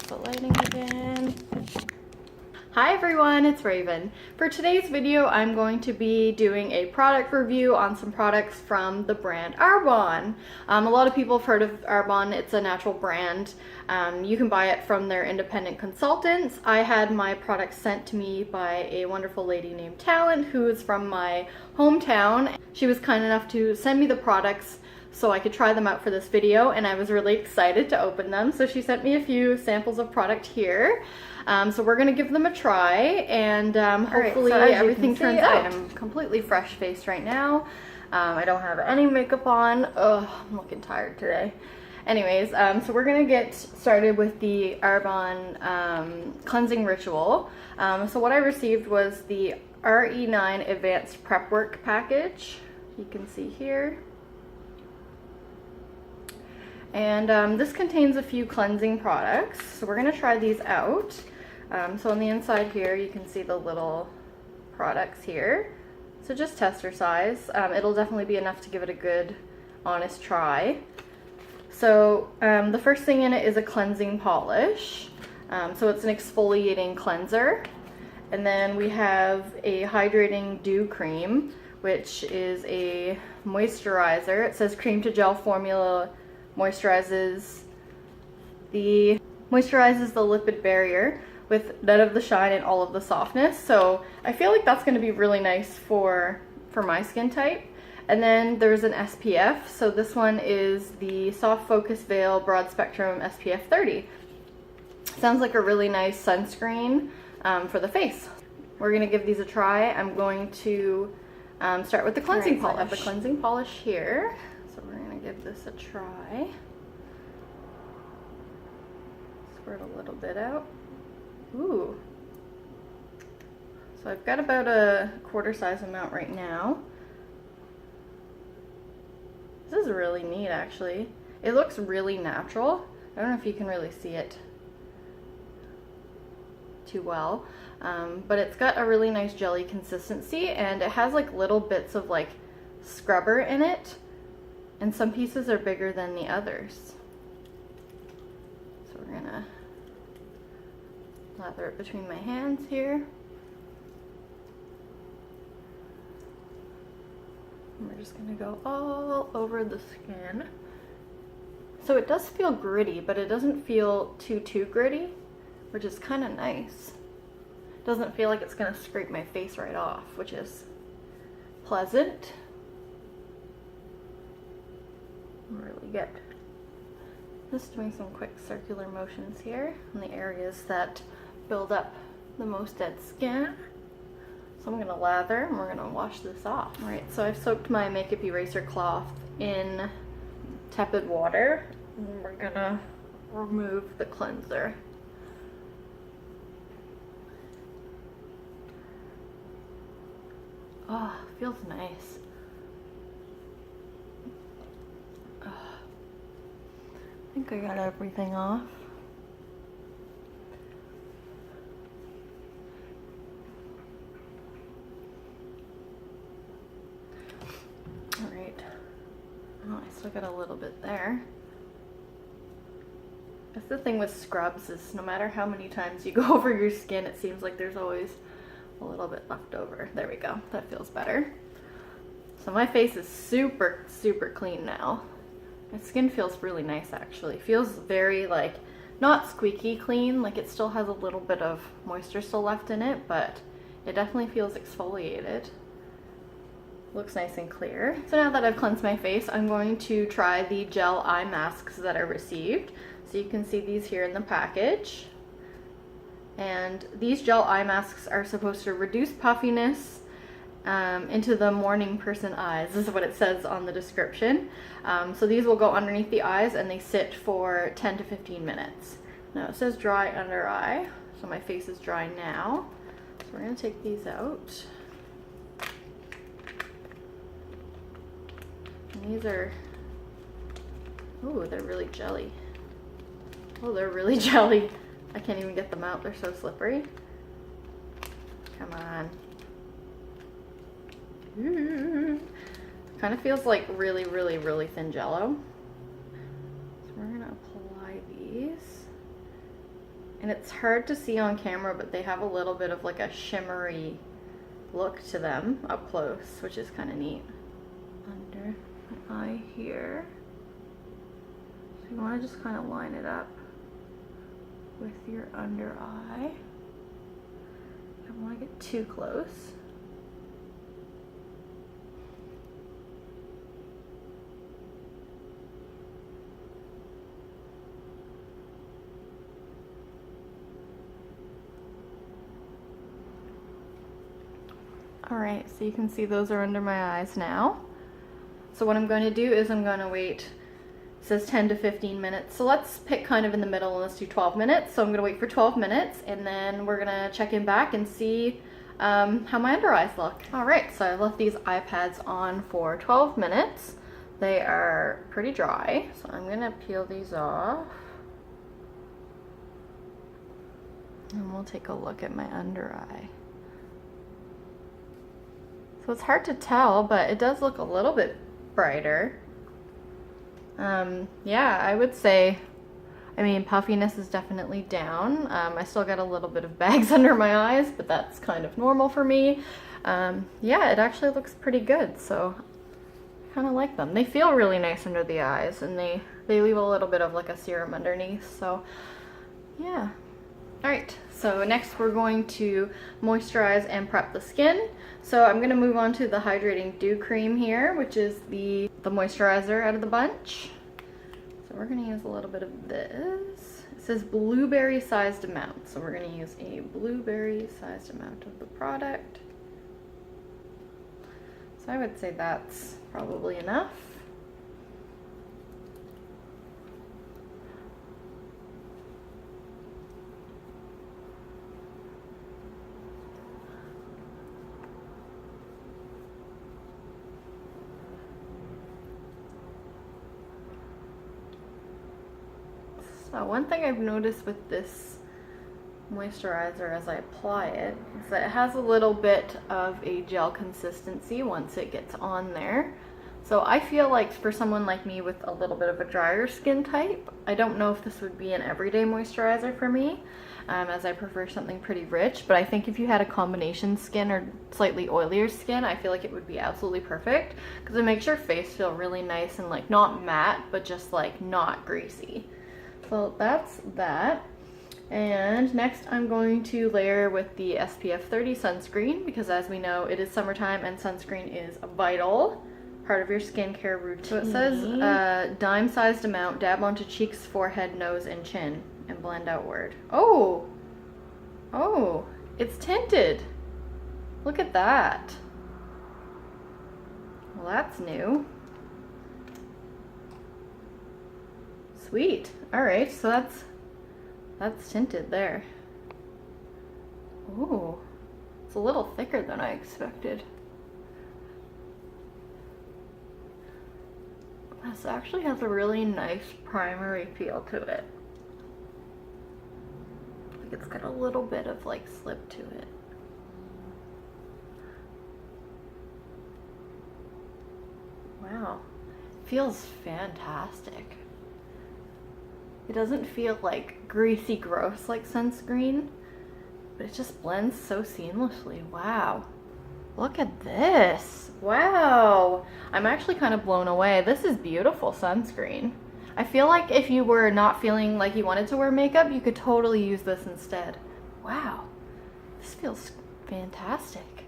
the lighting again. Hi everyone, it's Raven. For today's video, I'm going to be doing a product review on some products from the brand Arbonne. A lot of people have heard of Arbonne. It's a natural brand. You can buy it from their independent consultants. I had my products sent to me by a wonderful lady named Talent, who is from my hometown. She was kind enough to send me the products so I could try them out for this video, and I was really excited to open them. So she sent me a few samples of product here. So we're gonna give them a try, and hopefully everything turns out. I am completely fresh faced right now. I don't have any makeup on. Ugh, I'm looking tired today. Anyways, so we're gonna get started with the Arbonne cleansing ritual. So what I received was the RE9 Advanced Prep Work package. You can see here. And this contains a few cleansing products, so we're going to try these out. So on the inside here you can see the little products here, so just tester size. It'll definitely be enough to give it a good honest try. So the first thing in it is a cleansing polish, so it's an exfoliating cleanser. And then we have a hydrating dew cream, which is a moisturizer. It says cream to gel formula moisturizes the lipid barrier with none of the shine and all of the softness. So I feel like that's going to be really nice for my skin type. And then there's an SPF. So this one is the Soft Focus Veil Broad Spectrum SPF 30. Sounds like a really nice sunscreen for the face. We're going to give these a try. I'm going to start with the cleansing polish. So I have the cleansing polish here. So we're going to give this a try. Squirt a little bit out. Ooh. So I've got about a quarter size amount right now. This is really neat actually. It looks really natural. I don't know if you can really see it too well. But it's got a really nice jelly consistency, and it has like little bits of like scrubber in it. And some pieces are bigger than the others. So we're gonna lather it between my hands here. And we're just gonna go all over the skin. So it does feel gritty, but it doesn't feel too gritty, which is kind of nice. It doesn't feel like it's gonna scrape my face right off, which is pleasant. Really good. Just doing some quick circular motions here in the areas that build up the most dead skin. So I'm going to lather and we're going to wash this off. Alright, so I've soaked my makeup eraser cloth in tepid water, and we're going to remove the cleanser. Oh, feels nice. I think I got everything off. Alright. Oh, I still got a little bit there. That's the thing with scrubs, is no matter how many times you go over your skin, it seems like there's always a little bit left over. There we go. That feels better. So my face is super clean now. My skin feels really nice actually. Feels very like, not squeaky clean, like it still has a little bit of moisture still left in it, but it definitely feels exfoliated. Looks nice and clear. So now that I've cleansed my face, I'm going to try the gel eye masks that I received. So you can see these here in the package. And these gel eye masks are supposed to reduce puffiness into the morning person eyes. This is what it says on the description. So these will go underneath the eyes and they sit for 10 to 15 minutes. Now it says dry under eye, so my face is dry now. So we're going to take these out. And these are, ooh, they're really jelly. Oh, they're really jelly. I can't even get them out, they're so slippery. Come on. Kind of feels like really thin jello. So we're gonna apply these. And it's hard to see on camera, but they have a little bit of like a shimmery look to them up close, which is kind of neat. Under my eye here. So you want to just kind of line it up with your under eye. You don't want to get too close. Alright, so you can see those are under my eyes now. So what I'm going to do is I'm going to wait, it says 10 to 15 minutes. So let's pick kind of in the middle and let's do 12 minutes. So I'm going to wait for 12 minutes and then we're going to check in back and see how my under eyes look. Alright, so I left these eye pads on for 12 minutes. They are pretty dry, so I'm going to peel these off. And we'll take a look at my under eye. So it's hard to tell, but it does look a little bit brighter. Yeah, I would say, I mean, puffiness is definitely down. I still got a little bit of bags under my eyes, but that's kind of normal for me. Yeah, it actually looks pretty good, so I kind of like them. They feel really nice under the eyes, and they leave a little bit of like a serum underneath, so yeah. Alright, so next we're going to moisturize and prep the skin. So I'm going to move on to the Hydrating Dew Cream here, which is the moisturizer out of the bunch. So we're going to use a little bit of this. It says blueberry sized amount, so we're going to use a blueberry sized amount of the product. So I would say that's probably enough. So one thing I've noticed with this moisturizer as I apply it is that it has a little bit of a gel consistency once it gets on there. So I feel like for someone like me with a little bit of a drier skin type, I don't know if this would be an everyday moisturizer for me, as I prefer something pretty rich, but I think if you had a combination skin or slightly oilier skin, I feel like it would be absolutely perfect because it makes your face feel really nice and like not matte, but just like not greasy. So that's that. And next I'm going to layer with the SPF 30 sunscreen because as we know it is summertime and sunscreen is a vital part of your skincare routine. So it says dime sized amount, dab onto cheeks, forehead, nose, and chin and blend outward. Oh, it's tinted. Look at that. Well, that's new. Sweet. All right, so that's tinted there. Ooh, it's a little thicker than I expected. This actually has a really nice primary feel to it. Like it's got a little bit of like slip to it. Wow, feels fantastic. It doesn't feel like greasy gross like sunscreen, but it just blends so seamlessly. Wow. Look at this. Wow. I'm actually kind of blown away. This is beautiful sunscreen. I feel like if you were not feeling like you wanted to wear makeup, you could totally use this instead. Wow. This feels fantastic.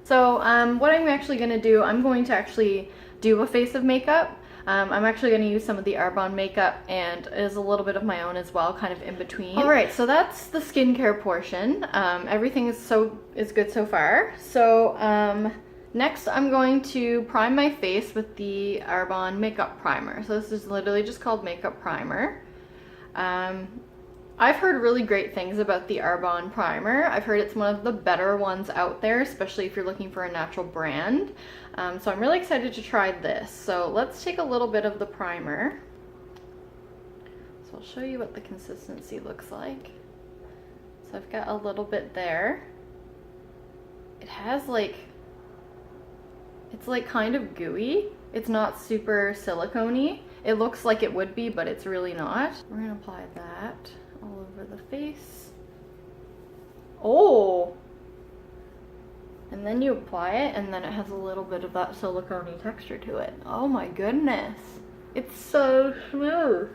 So what I'm actually going to do, I'm going to actually do a face of makeup. I'm actually going to use some of the Arbonne makeup and is a little bit of my own as well, kind of in between. Alright, so that's the skincare portion. Everything is good so far. So next I'm going to prime my face with the Arbonne Makeup Primer. So this is literally just called Makeup Primer. I've heard really great things about the Arbonne Primer. I've heard it's one of the better ones out there, especially if you're looking for a natural brand. So I'm really excited to try this. So let's take a little bit of the primer. So I'll show you what the consistency looks like. So I've got a little bit there. It has like, it's like kind of gooey. It's not super silicone-y. it looks like it would be, but it's really not. We're gonna apply that all over the face. Oh! And then you apply it, and then it has a little bit of that silicone-y texture to it. Oh my goodness. It's so smooth.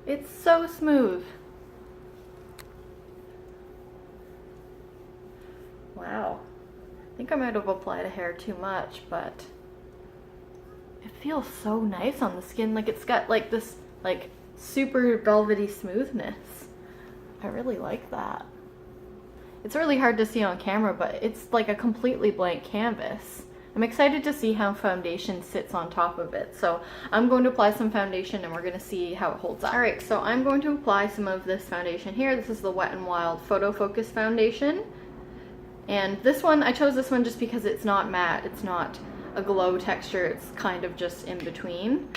It's so smooth. Wow. I think I might have applied a hair too much, but it feels so nice on the skin. Like it's got like this like super velvety smoothness. I really like that. It's really hard to see on camera, but it's like a completely blank canvas. I'm excited to see how foundation sits on top of it. So I'm going to apply some foundation and we're going to see how it holds up. All right, so I'm going to apply some of this foundation here. This is the Wet n Wild Photo Focus Foundation. And this one, I chose this one just because it's not matte. It's not a glow texture. It's kind of just in between.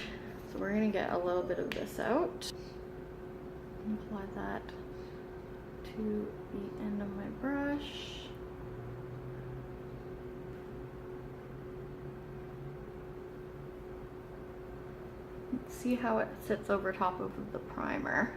So we're going to get a little bit of this out. Apply that to the end of my brush. Let's see how it sits over top of the primer.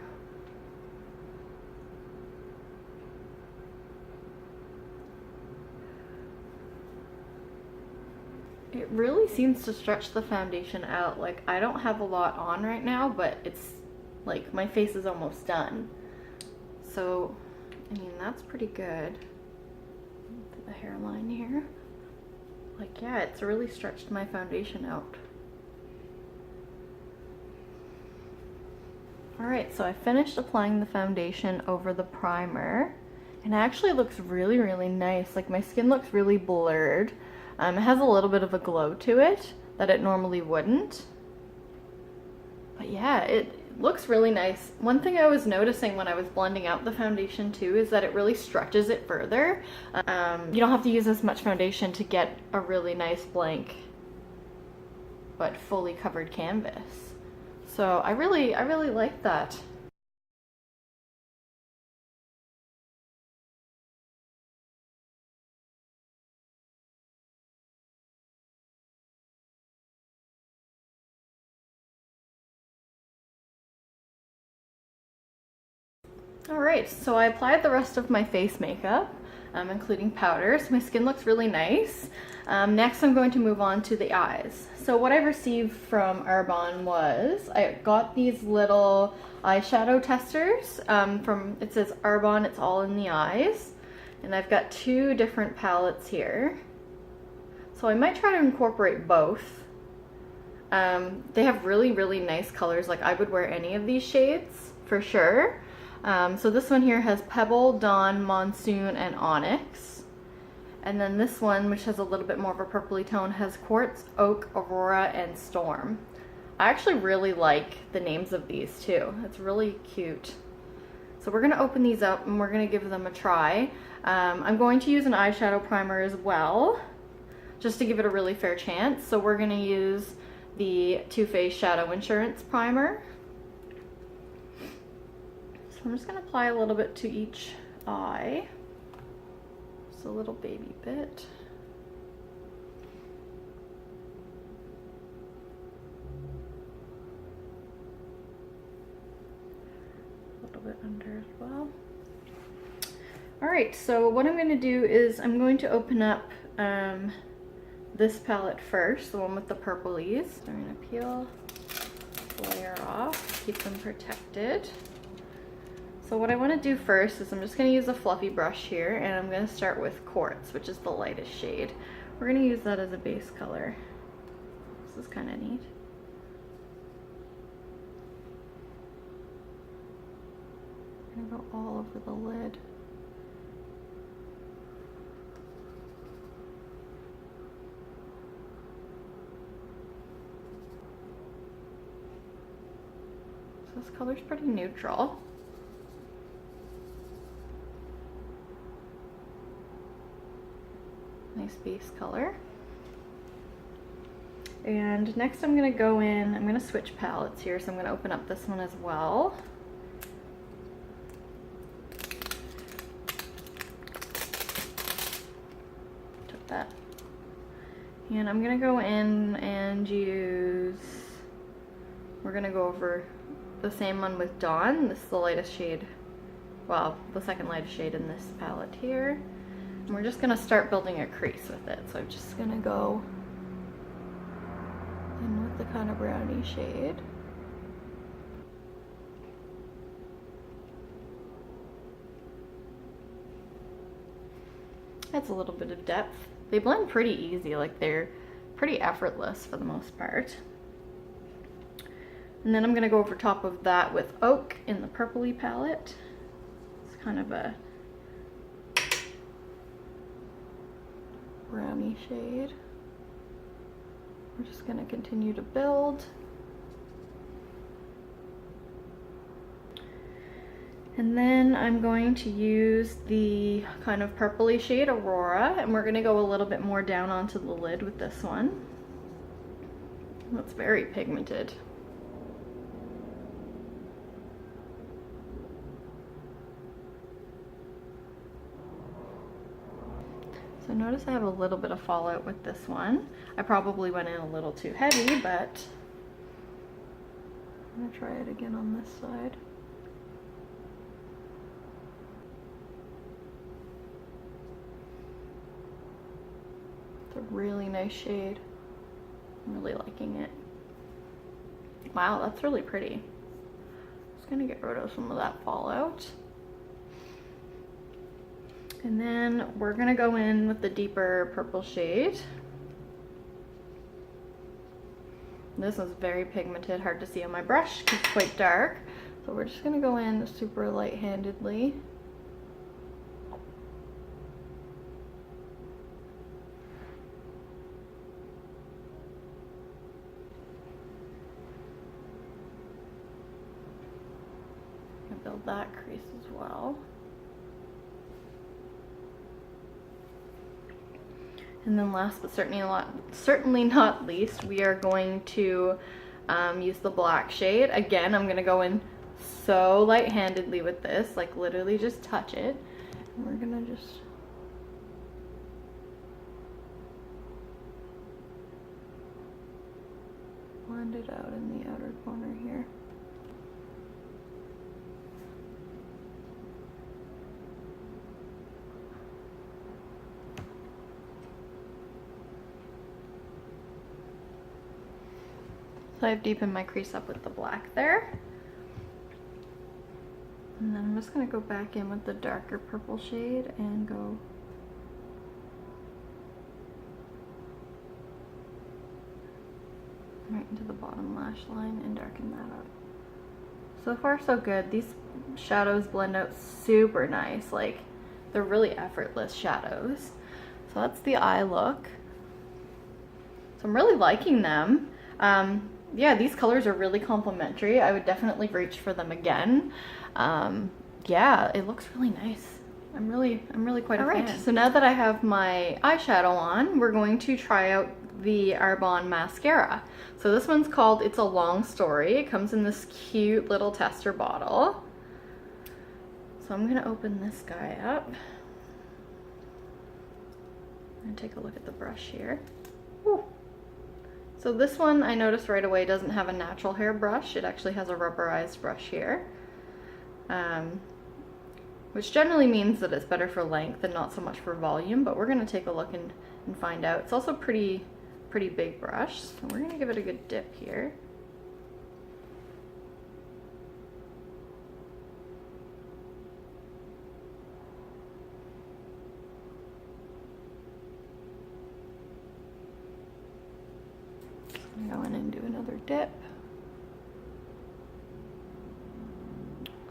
It really seems to stretch the foundation out. Like, I don't have a lot on right now, but it's like my face is almost done. So, I mean, that's pretty good. To the hairline here. Like, yeah, it's really stretched my foundation out. Alright, so I finished applying the foundation over the primer. And it actually looks really, really nice. Like, my skin looks really blurred. It has a little bit of a glow to it that it normally wouldn't. But yeah, it looks really nice. One thing I was noticing when I was blending out the foundation too is that it really stretches it further. You don't have to use as much foundation to get a really nice blank but fully covered canvas. So I really like that. Alright, so I applied the rest of my face makeup, including powder, so my skin looks really nice. Next I'm going to move on to the eyes. So what I received from Arbonne was, I got these little eyeshadow testers it says Arbonne, it's all in the eyes. And I've got two different palettes here. So I might try to incorporate both. They have really, really nice colors. Like, I would wear any of these shades for sure. So this one here has Pebble, Dawn, Monsoon, and Onyx. And then this one, which has a little bit more of a purpley tone, has Quartz, Oak, Aurora, and Storm. I actually really like the names of these too. It's really cute. So we're going to open these up and we're going to give them a try. I'm going to use an eyeshadow primer as well, just to give it a really fair chance. So we're going to use the Too Faced Shadow Insurance Primer. So I'm just going to apply a little bit to each eye. Just a little baby bit. A little bit under as well. Alright, so what I'm going to do is I'm going to open up this palette first, the one with the purplies. So I'm going to peel the layer off, keep them protected. So what I want to do first is I'm just going to use a fluffy brush here, and I'm going to start with Quartz, which is the lightest shade. We're going to use that as a base color. This is kind of neat. I'm going to go all over the lid. So this color's pretty neutral. Nice base color. And next I'm going to go in, I'm going to switch palettes here, so I'm going to open up this one as well. Took that. And I'm going to go in and use we're gonna go over the same one with Dawn. This is the lightest shade, well, the second lightest shade in this palette here. And we're just gonna start building a crease with it. So I'm just gonna go in with the kind of brownie shade. Adds a little bit of depth. They blend pretty easy, like they're pretty effortless for the most part. And then I'm gonna go over top of that with Oak in the purpley palette. It's kind of a brownie shade. We're just gonna continue to build. And then I'm going to use the kind of purpley shade Aurora, and we're gonna go a little bit more down onto the lid with this one. That's very pigmented. So notice I have a little bit of fallout with this one. I probably went in a little too heavy, but I'm gonna try it again on this side. It's a really nice shade. I'm really liking it. Wow, that's really pretty. Just gonna get rid of some of that fallout. And then we're gonna go in with the deeper purple shade. This is very pigmented, hard to see on my brush because it's quite dark. So we're just gonna go in super light-handedly. And build that crease as well. And then last but certainly not least, we are going to use the black shade. Again, I'm gonna go in so light-handedly with this, like literally just touch it. And we're gonna just blend it out in the outer corner here. So I've deepened my crease up with the black there. And then I'm just gonna go back in with the darker purple shade and go right into the bottom lash line and darken that up. So far so good. These shadows blend out super nice. Like, they're really effortless shadows. So that's the eye look. So I'm really liking them. Yeah, these colors are really complementary. I would definitely reach for them again. Yeah, it looks really nice. I'm really quite a fan. Alright, so now that I have my eyeshadow on, we're going to try out the Arbonne Mascara. So this one's called It's a Long Story. It comes in this cute little tester bottle. So I'm gonna open this guy up. And take a look at the brush here. Ooh. So this one, I noticed right away, doesn't have a natural hair brush. It actually has a rubberized brush here, which generally means that it's better for length and not so much for volume, but we're gonna take a look and find out. It's also pretty big brush, so we're gonna give it a good dip here. Go in and do another dip.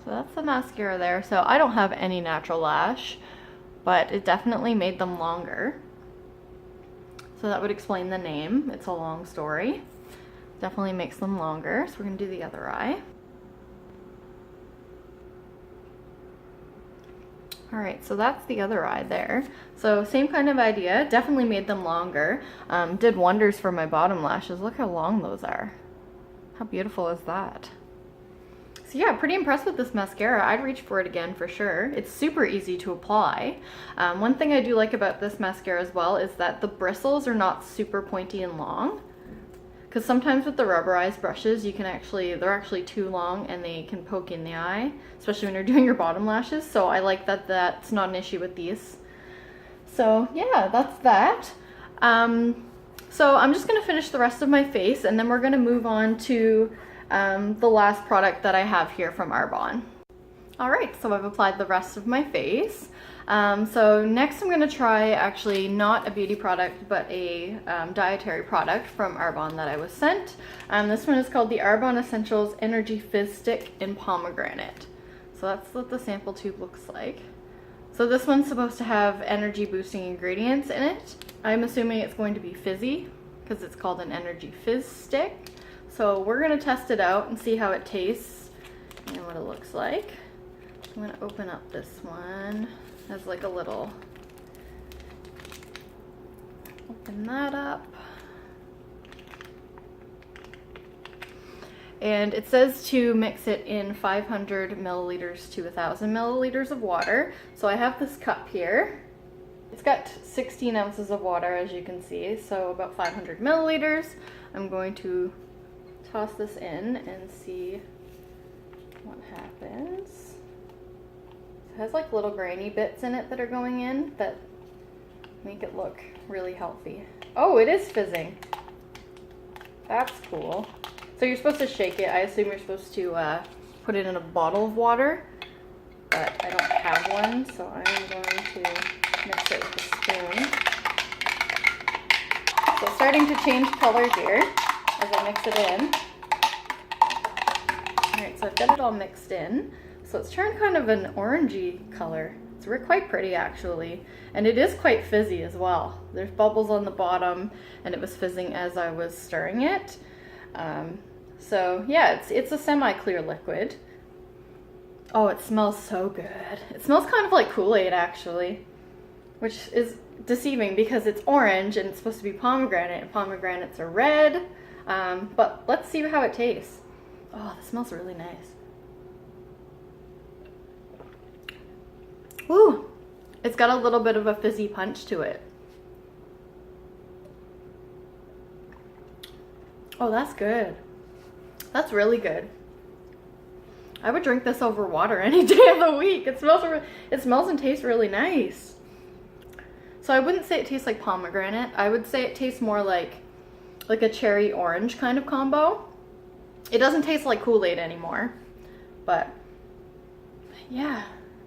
So that's the mascara there. So I don't have any natural lash, but it definitely made them longer. So that would explain the name. It's a long story. Definitely makes them longer. So we're gonna do the other eye. All right, so that's the other eye there. So same kind of idea, definitely made them longer. Did wonders for my bottom lashes. Look how long those are. How beautiful is that? So yeah, pretty impressed with this mascara. I'd reach for it again for sure. It's super easy to apply. One thing I do like about this mascara as well is that the bristles are not super pointy and long. because sometimes with the rubberized brushes you can they're actually too long and they can poke in the eye, especially when you're doing your bottom lashes. So I like that that's not an issue with these. So yeah, that's that. So I'm just gonna finish the rest of my face and then we're gonna move on to the last product that I have here from Arbonne. Alright, so I've applied the rest of my face. So next I'm going to try actually not a beauty product but a dietary product from Arbonne that I was sent. This one is called the Arbonne Essentials Energy Fizz Stick in Pomegranate. So that's what the sample tube looks like. So this one's supposed to have energy boosting ingredients in it. I'm assuming it's going to be fizzy because it's called an energy fizz stick. So we're going to test it out and see how it tastes and what it looks like. I'm going to open up this one. It has like a little, open that up. And it says to mix it in 500 milliliters to 1,000 milliliters of water. So I have this cup here. It's got 16 ounces of water, as you can see, so about 500 milliliters. I'm going to toss this in and see what happens. It has like little grainy bits in it that are going in that make it look really healthy. Oh, it is fizzing. That's cool. So you're supposed to shake it. I assume you're supposed to put it in a bottle of water, but I don't have one, so I'm going to mix it with a spoon. So it's starting to change color here as I mix it in. Alright, so I've got it all mixed in. So it's turned kind of an orangey color. It's quite pretty actually. And it is quite fizzy as well. There's bubbles on the bottom and it was fizzing as I was stirring it. So yeah, it's a semi-clear liquid. Oh, it smells so good. It smells kind of like Kool-Aid actually, which is deceiving because it's orange and it's supposed to be pomegranate and pomegranates are red. But let's see how it tastes. Oh, this smells really nice. Ooh, it's got a little bit of a fizzy punch to it. Oh, that's good. That's really good. I would drink this over water any day of the week. It smells and tastes really nice. So I wouldn't say it tastes like pomegranate. I would say it tastes more like a cherry orange kind of combo. It doesn't taste like Kool-Aid anymore, but yeah.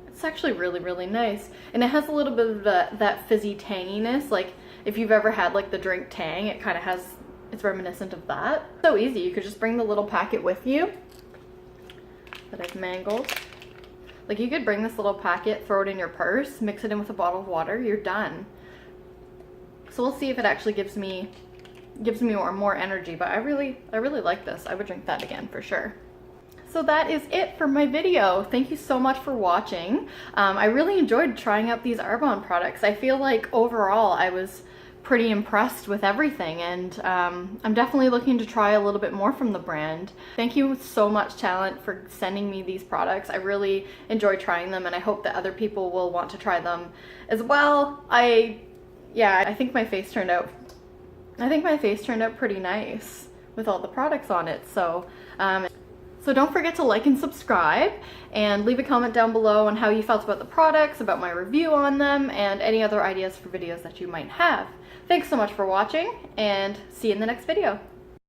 It's actually really, really nice. And it has a little bit of that fizzy tanginess. Like if you've ever had like the drink Tang, it kind of has, it's reminiscent of that. So easy. You could just bring the little packet with you that I've mangled. Like you could bring this little packet, throw it in your purse, mix it in with a bottle of water, you're done. So we'll see if it actually gives me more energy, but I really like this. I would drink that again for sure. So that is it for my video. Thank you so much for watching. I really enjoyed trying out these Arbonne products. I feel like overall I was pretty impressed with everything, and I'm definitely looking to try a little bit more from the brand. Thank you so much, Talent, for sending me these products. I really enjoyed trying them and I hope that other people will want to try them as well. I think my face turned out pretty nice with all the products on it. So don't forget to like and subscribe and leave a comment down below on how you felt about the products, about my review on them, and any other ideas for videos that you might have. Thanks so much for watching and see you in the next video.